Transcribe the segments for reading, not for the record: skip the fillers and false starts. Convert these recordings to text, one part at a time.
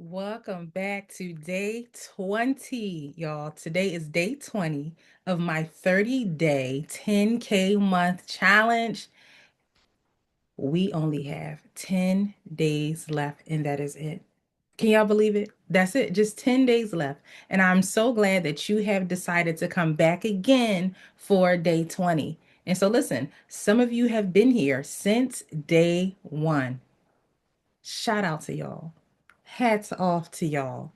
Welcome back to day 20, y'all. Today is day 20 of my 30-day 10K month challenge. We only have 10 days left, and that is it. Can y'all believe it? That's it. Just 10 days left. And I'm so glad that you have decided to come back again for day 20. And so, listen, some of you have been here since day one. Shout out to y'all. Hats off to y'all.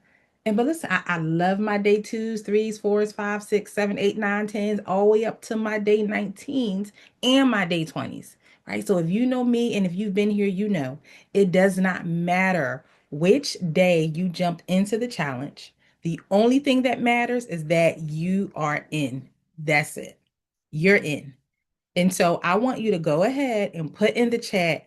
And but listen, I love my day twos, threes, fours, five, six, seven, eight, nine, tens, all the way up to my day 19s and my day 20s. Right. So if you know me and if you've been here, you know it does not matter which day you jumped into the challenge. The only thing that matters is that you are in. That's it. You're in. And so I want you to go ahead and put in the chat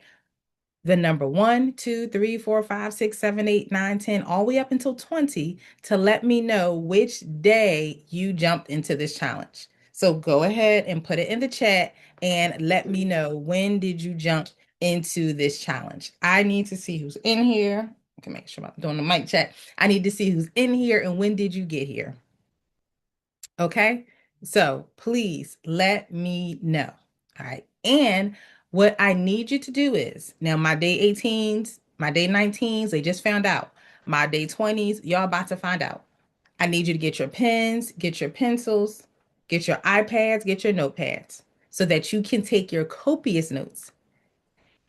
the number one, two, three, four, five, six, seven, eight, nine, 10, all the way up until 20 to let me know which day you jumped into this challenge. So go ahead and put it in the chat and let me know when did you jump into this challenge. I need to see who's in here. I can make sure I'm doing the mic check. I need to see who's in here and when did you get here. Okay. So please let me know. All right. And what I need you to do is now my day 18s, my day 19s, they just found out. My day 20s, y'all about to find out. I need you to get your pens, get your pencils, get your iPads, get your notepads so that you can take your copious notes.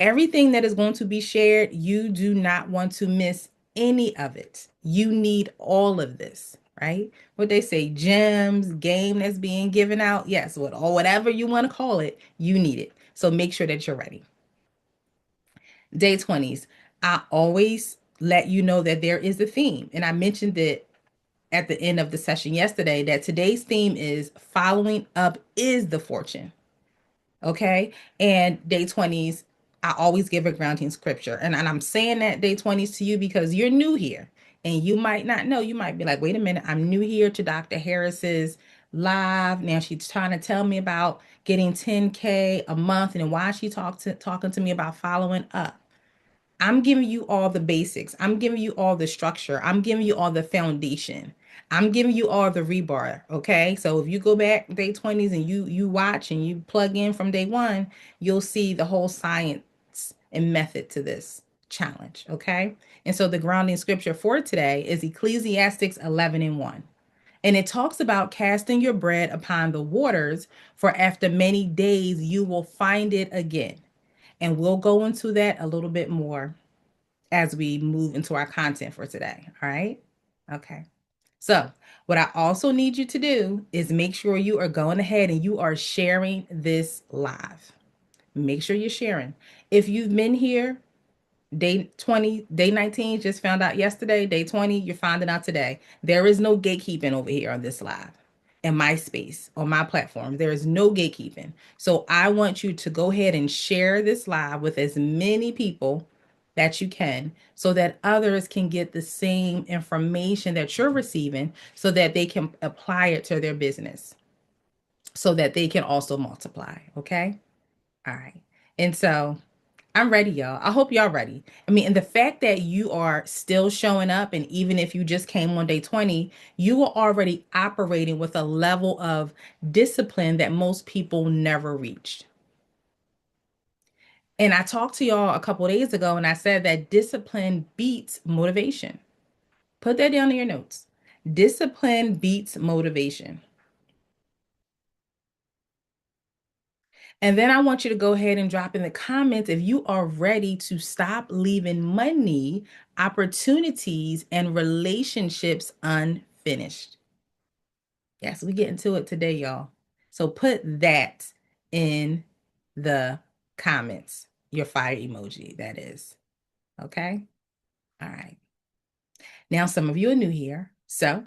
Everything that is going to be shared, you do not want to miss any of it. You need all of this, right? What they say, gems, game that's being given out. Yes, what or whatever you want to call it, you need it. So make sure that you're ready. Day 20s. I always let you know that there is a theme. And I mentioned it at the end of the session yesterday that today's theme is following up is the fortune. Okay. And day 20s, I always give a grounding scripture. And I'm saying that day 20s to you because you're new here and you might not know. You might be like, wait a minute, I'm new here to Dr. Harris's live. Now she's trying to tell me about getting 10K a month. And then why is she talking to me about following up? I'm giving you all the basics. I'm giving you all the structure. I'm giving you all the foundation. I'm giving you all the rebar. Okay. So if you go back day 20s and you watch and you plug in from day one, you'll see the whole science and method to this challenge. Okay. And so the grounding scripture for today is Ecclesiastes 11 and 1. And it talks about casting your bread upon the waters, for after many days you will find it again. And we'll go into that a little bit more as we move into our content for today. All right. Okay. So, what I also need you to do is make sure you are going ahead and you are sharing this live. Make sure you're sharing. If you've been here, day 20, day 19, just found out yesterday, day 20, you're finding out today. There is no gatekeeping over here on this live. In my space, on my platform, there is no gatekeeping. So I want you to go ahead and share this live with as many people that you can so that others can get the same information that you're receiving so that they can apply it to their business so that they can also multiply. Okay. All right. And so I'm ready, y'all. I hope y'all ready. I mean, and the fact that you are still showing up, and even if you just came on day 20, you are already operating with a level of discipline that most people never reached. And I talked to y'all a couple days ago and I said that discipline beats motivation. Put that down in your notes. Discipline beats motivation. And then I want you to go ahead and drop in the comments if you are ready to stop leaving money, opportunities, and relationships unfinished. Yes, we get into it today, y'all. So put that in the comments, your fire emoji, that is. Okay. All right. Now, some of you are new here. So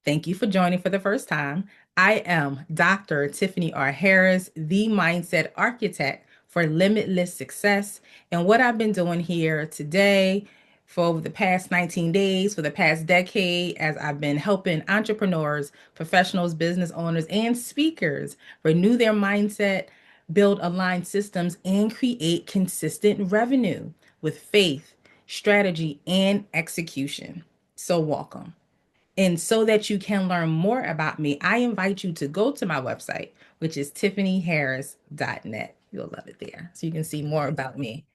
thank you for joining for the first time. I am Dr. Tiffany R. Harris, the mindset architect for limitless success. And what I've been doing here today for over the past 19 days, for the past decade, as I've been helping entrepreneurs, professionals, business owners, and speakers renew their mindset, build aligned systems, and create consistent revenue with faith, strategy, and execution. So, welcome. And so that you can learn more about me, I invite you to go to my website, which is tiffanyharris.net. You'll love it there. So you can see more about me.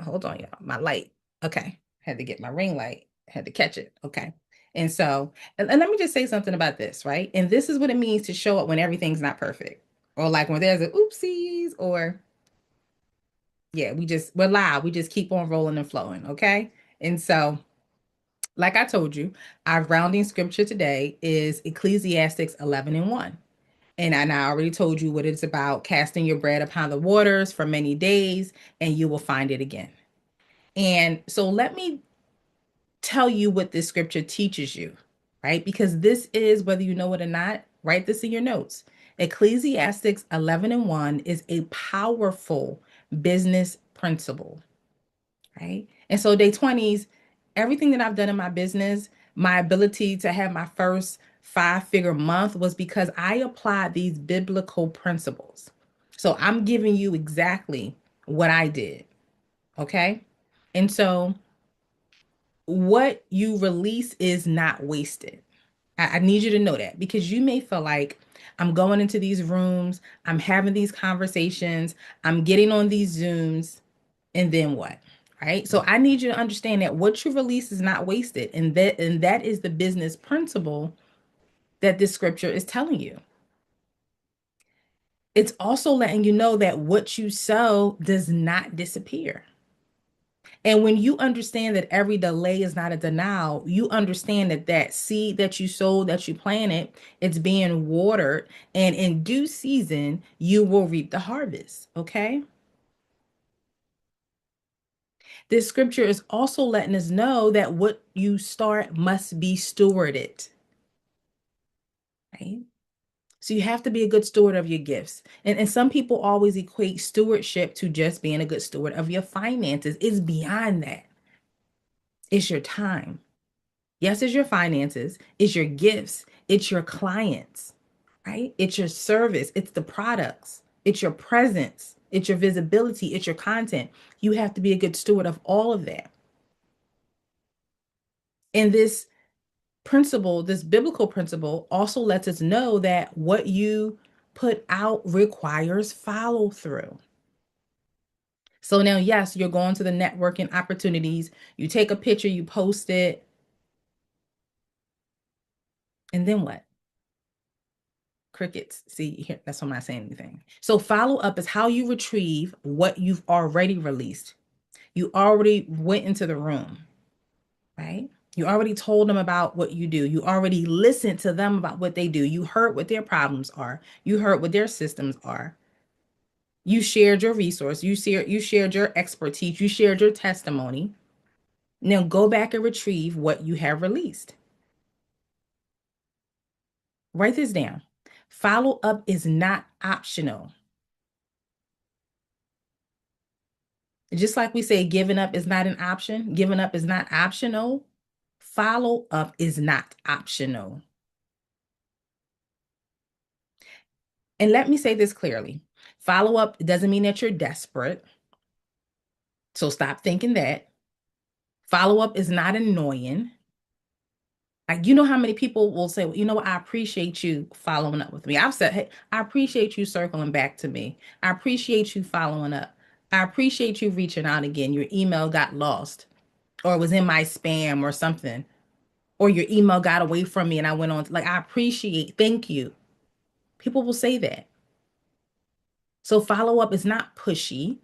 Hold on, y'all. My light. Okay. Had to get my ring light. Had to catch it. Okay. And so, and let me just say something about this, right? And this is what it means to show up when everything's not perfect. Or like when there's a oopsies, or yeah, we're loud. We just keep on rolling and flowing. Okay. And so, like I told you, our grounding scripture today is Ecclesiastes 11 and 1. And I already told you what it's about, casting your bread upon the waters for many days, and you will find it again. And so let me tell you what this scripture teaches you, right? Because this is, whether you know it or not, write this in your notes. Ecclesiastes 11 and 1 is a powerful business principle, right? And so day 20s, everything that I've done in my business, my ability to have my first five-figure month was because I applied these biblical principles. So I'm giving you exactly what I did, okay? And so what you release is not wasted. I need you to know that because you may feel like I'm going into these rooms, I'm having these conversations, I'm getting on these Zooms, and then what? Right? So I need you to understand that what you release is not wasted. And that is the business principle that this scripture is telling you. It's also letting you know that what you sow does not disappear. And when you understand that every delay is not a denial, you understand that that seed that you sowed, that you planted, it's being watered, and in due season, you will reap the harvest. Okay. This scripture is also letting us know that what you start must be stewarded, right? So you have to be a good steward of your gifts. And some people always equate stewardship to just being a good steward of your finances. It's beyond that. It's your time. Yes, it's your finances, it's your gifts, it's your clients, right? It's your service, it's the products, it's your presence, it's your visibility, it's your content. You have to be a good steward of all of that. And this principle, this biblical principle, also lets us know that what you put out requires follow through. So now, yes, you're going to the networking opportunities, you take a picture, you post it, and then what? Crickets. See, here, that's why I'm not saying anything. So follow up is how you retrieve what you've already released. You already went into the room, right? You already told them about what you do. You already listened to them about what they do. You heard what their problems are. You heard what their systems are. You shared your resource. You shared your expertise. You shared your testimony. Now go back and retrieve what you have released. Write this down. Follow up is not optional. Just like we say, giving up is not an option, giving up is not optional. Follow up is not optional. And let me say this clearly, follow up doesn't mean that you're desperate. So stop thinking that. Follow up is not annoying. Like, you know how many people will say, well, you know what, I appreciate you following up with me. I've said, hey, I appreciate you circling back to me. I appreciate you following up. I appreciate you reaching out again. Your email got lost or it was in my spam or something, or your email got away from me and I went on, like, I appreciate, thank you. People will say that. So follow up is not pushy.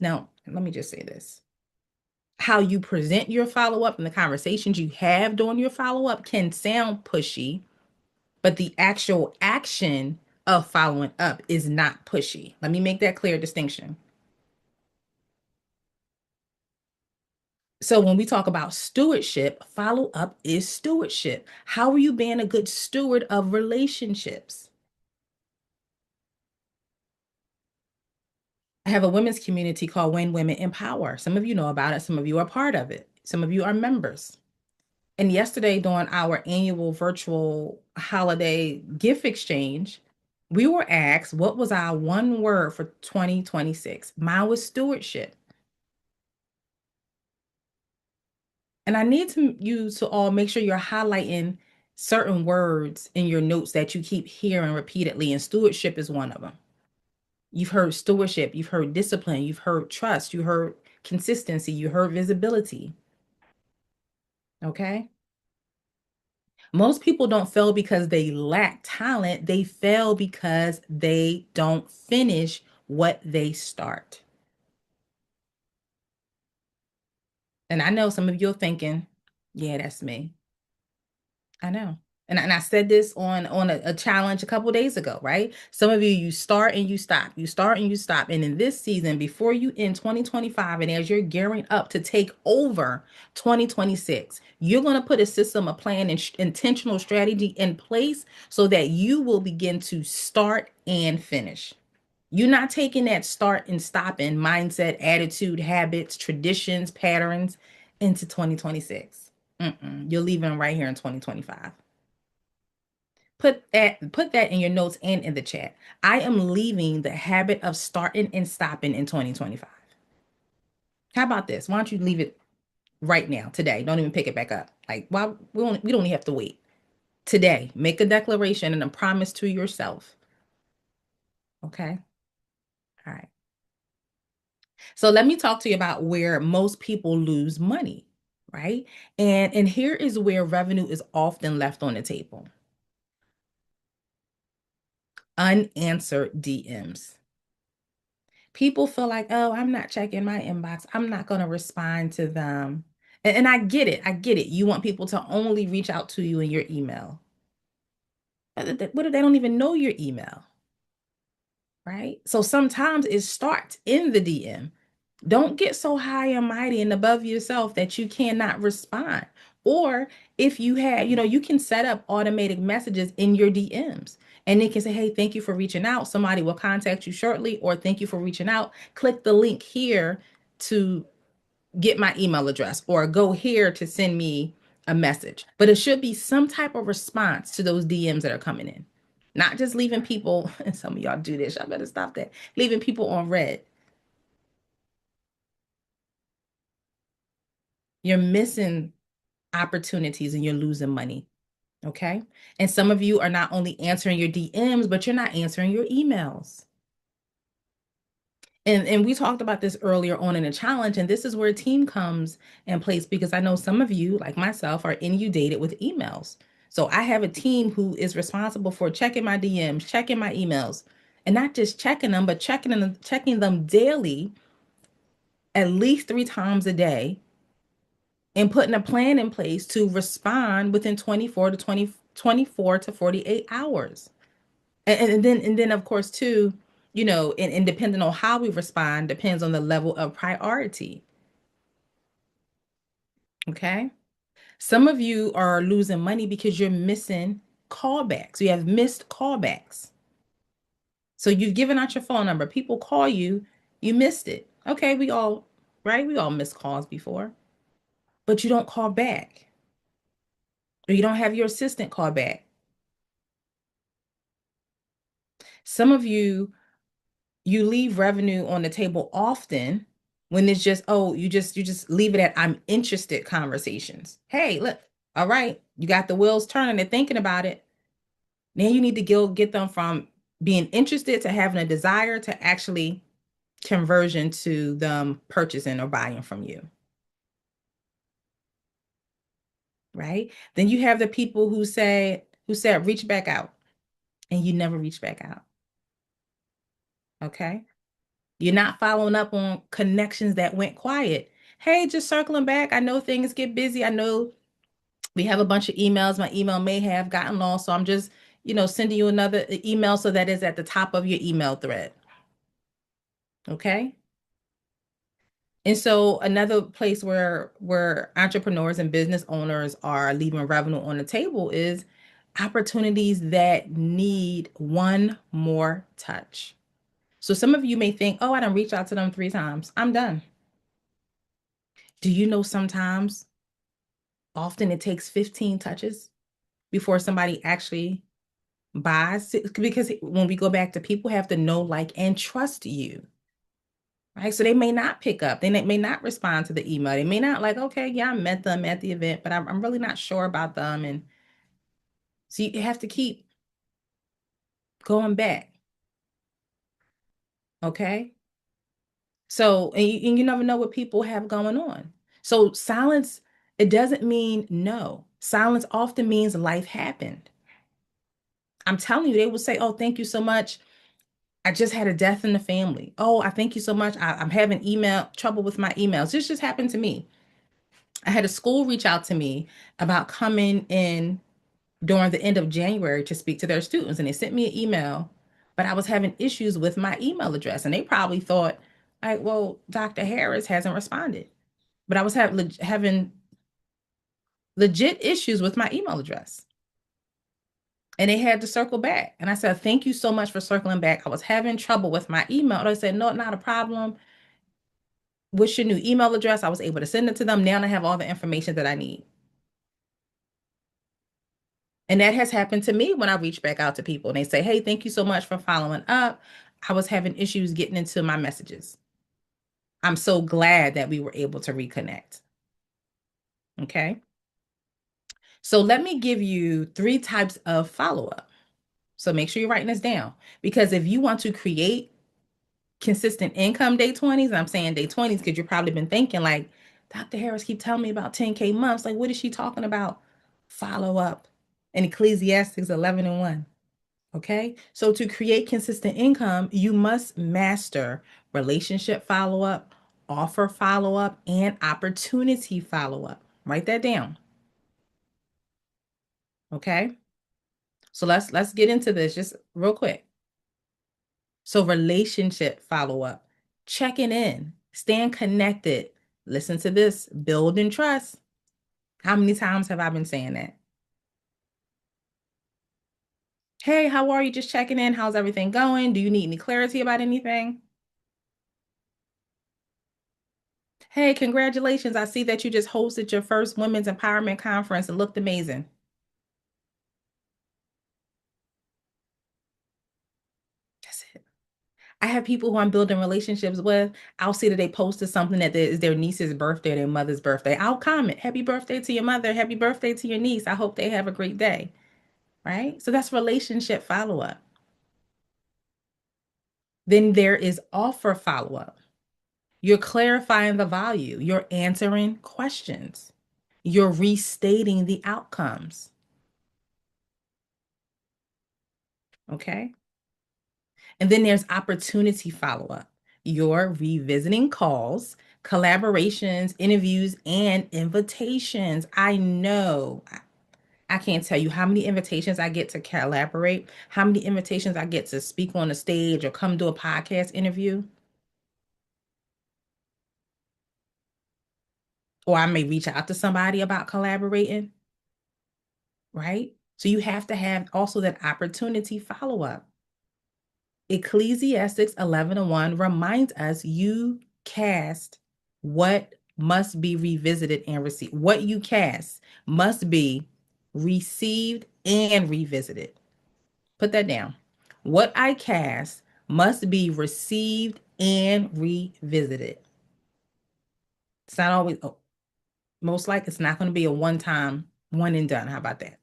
Now, let me just say this. How you present your follow up and the conversations you have during your follow up can sound pushy, but the actual action of following up is not pushy. Let me make that clear distinction. So when we talk about stewardship, follow up is stewardship. How are you being a good steward of relationships? I have a women's community called When Women Empower. Some of you know about it, some of you are part of it, some of you are members. And yesterday, during our annual virtual holiday gift exchange, we were asked what was our one word for 2026. Mine was stewardship. And I need you to all make sure you're highlighting certain words in your notes that you keep hearing repeatedly, and stewardship is one of them. You've heard stewardship, you've heard discipline, you've heard trust, you heard consistency, you heard visibility. Okay. Most people don't fail because they lack talent. They fail because they don't finish what they start. And I know some of you are thinking, yeah, that's me. I know. And I said this on a challenge a couple days ago, right? Some of you, you start and you stop. You start and you stop. And in this season, before you end 2025, and as you're gearing up to take over 2026, you're going to put a system, a plan, and intentional strategy in place so that you will begin to start and finish. You're not taking that start and stopping mindset, attitude, habits, traditions, patterns into 2026. You're leaving right here in 2025. Put that in your notes and in the chat. I am leaving the habit of starting and stopping in 2025. How about this? Why don't you leave it right now, today? Don't even pick it back up. Like, why we don't even have to wait. Today, make a declaration and a promise to yourself. Okay? All right. So let me talk to you about where most people lose money, right? And here is where revenue is often left on the table. Unanswered DMs. People feel like, oh, I'm not checking my inbox. I'm not going to respond to them. And I get it. I get it. You want people to only reach out to you in your email. What if they don't even know your email? Right? So sometimes it starts in the DM. Don't get so high and mighty and above yourself that you cannot respond. Or if you have, you can set up automated messages in your DMs, and it can say, hey, thank you for reaching out. Somebody will contact you shortly, or thank you for reaching out. Click the link here to get my email address, or go here to send me a message. But it should be some type of response to those DMs that are coming in. Not just leaving people, and some of y'all do this, y'all better stop that, leaving people on red. You're missing opportunities and you're losing money. Okay. And some of you are not only answering your DMs, but you're not answering your emails. And we talked about this earlier on in the challenge, and this is where a team comes in place, because I know some of you, like myself, are inundated with emails. So I have a team who is responsible for checking my DMs, checking my emails, and not just checking them, but checking them daily, at least 3 times a day, and putting a plan in place to respond within 24 to 48 hours. And then of course too, and depending on how we respond depends on the level of priority. Okay. Some of you are losing money because you're missing callbacks. You have missed callbacks. So you've given out your phone number. People call you, you missed it. Okay, right? We all missed calls before, but you don't call back, or you don't have your assistant call back. Some of you leave revenue on the table often when it's just, oh, you just leave it at I'm interested conversations. Hey, look, all right, you got the wheels turning, they're thinking about it. Now you need to go get them from being interested to having a desire to actually conversion to them purchasing or buying from you. Right? Then you have the people who said reach back out, and you never reach back out. Okay. You're not following up on connections that went quiet. Hey, just circling back. I know things get busy. I know we have a bunch of emails. My email may have gotten lost. So I'm just, sending you another email so that is at the top of your email thread. Okay. And so another place where entrepreneurs and business owners are leaving revenue on the table is opportunities that need one more touch. So some of you may think, oh, I done reached out to them 3 times. I'm done. Do you know sometimes, often it takes 15 touches before somebody actually buys? Because when we go back to, people have to know, like, and trust you, right? So they may not pick up. They may not respond to the email. They may not like, okay, yeah, I met them at the event, but I'm really not sure about them. And so you have to keep going back, okay? So, and you never know what people have going on. So silence, it doesn't mean no. Silence often means life happened. I'm telling you, they will say, oh, thank you so much. I just had a death in the family. Oh, I thank you so much. I'm having email trouble with my emails. This just happened to me. I had a school reach out to me about coming in during the end of January to speak to their students, and they sent me an email, but I was having issues with my email address, and they probably thought, like, well, Dr. Harris hasn't responded, but I was having legit issues with my email address. And they had to circle back. And I said, thank you so much for circling back. I was having trouble with my email. They said, no, not a problem. What's your new email address? I was able to send it to them. Now I have all the information that I need. And that has happened to me when I reach back out to people and they say, hey, thank you so much for following up. I was having issues getting into my messages. I'm so glad that we were able to reconnect. Okay. So let me give you 3 types of follow up. So make sure you're writing this down because if you want to create consistent income day 20s, and I'm saying day 20s because you've probably been thinking like, Dr. Harris keep telling me about 10K months. Like, what is she talking about? Follow up in Ecclesiastes 11:1. Okay. So to create consistent income, you must master relationship follow up, offer follow up, and opportunity follow up. Write that down. Okay. So let's get into this just real quick. So relationship follow up, checking in, staying connected. Listen to this, building trust. How many times have I been saying that? Hey, how are you? Just checking in. How's everything going? Do you need any clarity about anything? Hey, congratulations. I see that you just hosted your first women's empowerment conference and looked amazing. That's it. I have people who I'm building relationships with. I'll see that they posted something that is their niece's birthday, their mother's birthday. I'll comment, happy birthday to your mother, happy birthday to your niece. I hope they have a great day. Right? So that's relationship follow up. Then there is offer follow up. You're clarifying the value, you're answering questions, you're restating the outcomes. Okay. And then there's opportunity follow up. You're revisiting calls, collaborations, interviews, and invitations. I know. I can't tell you how many invitations I get to collaborate, how many invitations I get to speak on a stage or come do a podcast interview. Or I may reach out to somebody about collaborating, right? So you have to have also that opportunity follow up. Ecclesiastes 11:1 reminds us you cast what must be revisited and received. What you cast must be received and revisited. Put that down. What I cast must be received and revisited. It's not always, oh, most likely, it's not going to be a one time, one and done. How about that?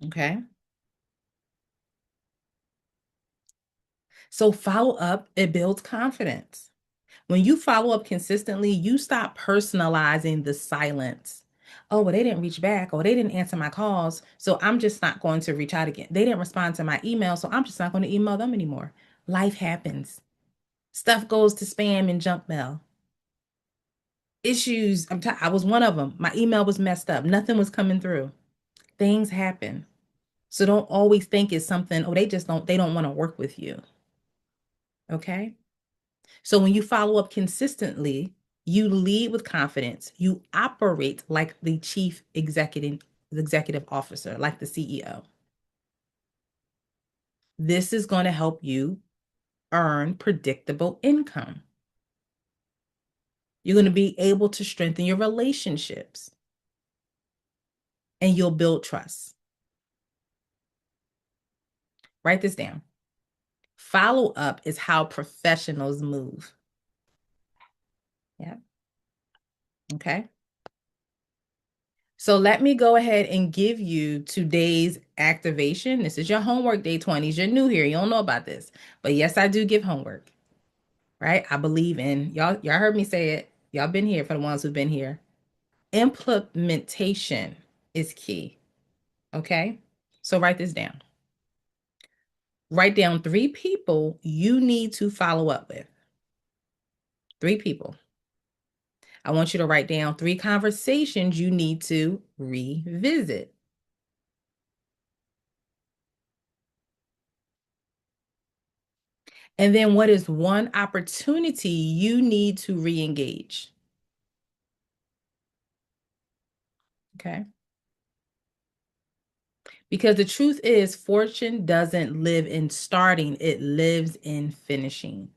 Okay. So follow up, it builds confidence. When you follow up consistently, you stop personalizing the silence. Oh, well, they didn't reach back, or they didn't answer my calls. So I'm just not going to reach out again. They didn't respond to my email. So I'm just not going to email them anymore. Life happens. Stuff goes to spam and junk mail. Issues. I was one of them. My email was messed up. Nothing was coming through. Things happen. So don't always think it's something, oh, they don't want to work with you. Okay. So when you follow up consistently, you lead with confidence. You operate like the chief executive officer, like the CEO. This is going to help you earn predictable income. You're going to be able to strengthen your relationships and you'll build trust. Write this down. Follow up is how professionals move. Yeah. Okay. So let me go ahead and give you today's activation. This is your homework, day 20s. You're new here. You don't know about this. But yes, I do give homework, right? I believe in y'all heard me say it. Y'all been here for the ones who've been here. Implementation is key. Okay? So write this down. Write down 3 people you need to follow up with. 3 people. I want you to write down 3 conversations you need to revisit. And then what is one opportunity you need to re-engage? Okay. Because the truth is, fortune doesn't live in starting, it lives in finishing.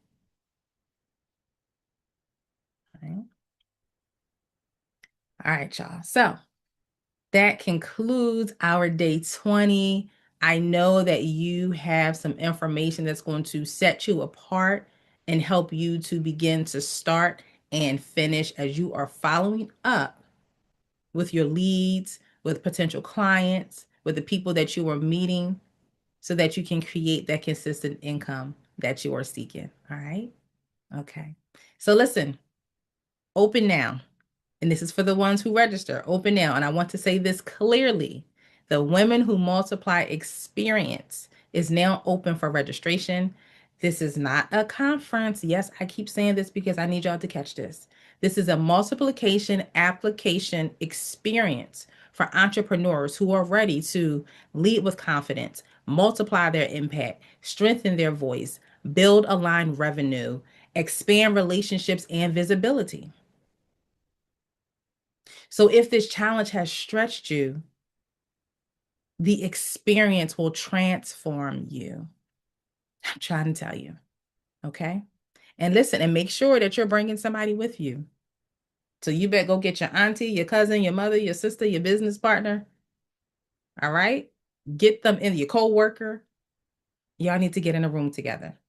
All right, y'all. So that concludes our day 20. I know that you have some information that's going to set you apart and help you to begin to start and finish as you are following up with your leads, with potential clients, with the people that you are meeting, so that you can create that consistent income that you are seeking. All right. Okay. So listen, open now. And this is for the ones who register. Open now. And I want to say this clearly. The Women Who Multiply experience is now open for registration. This is not a conference. Yes, I keep saying this because I need y'all to catch this. This is a multiplication application experience for entrepreneurs who are ready to lead with confidence, multiply their impact, strengthen their voice, build aligned revenue, expand relationships and visibility. So if this challenge has stretched you, the experience will transform you. I'm trying to tell you. Okay. And listen, and make sure that you're bringing somebody with you. So you better go get your auntie, your cousin, your mother, your sister, your business partner. All right. Get them in, your co-worker. Y'all need to get in a room together.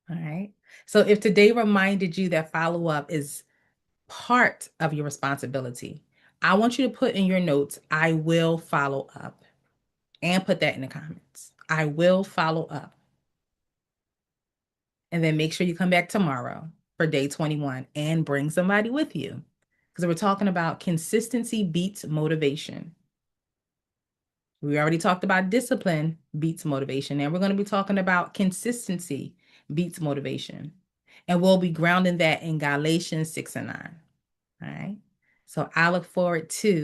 All right. So if today reminded you that follow up is part of your responsibility, I want you to put in your notes, I will follow up. And put that in the comments. I will follow up. And then make sure you come back tomorrow for day 21 and bring somebody with you. Because we're talking about consistency beats motivation. We already talked about discipline beats motivation. And we're going to be talking about consistency beats motivation. And we'll be grounding that in Galatians 6 and 9. All right. So I look forward to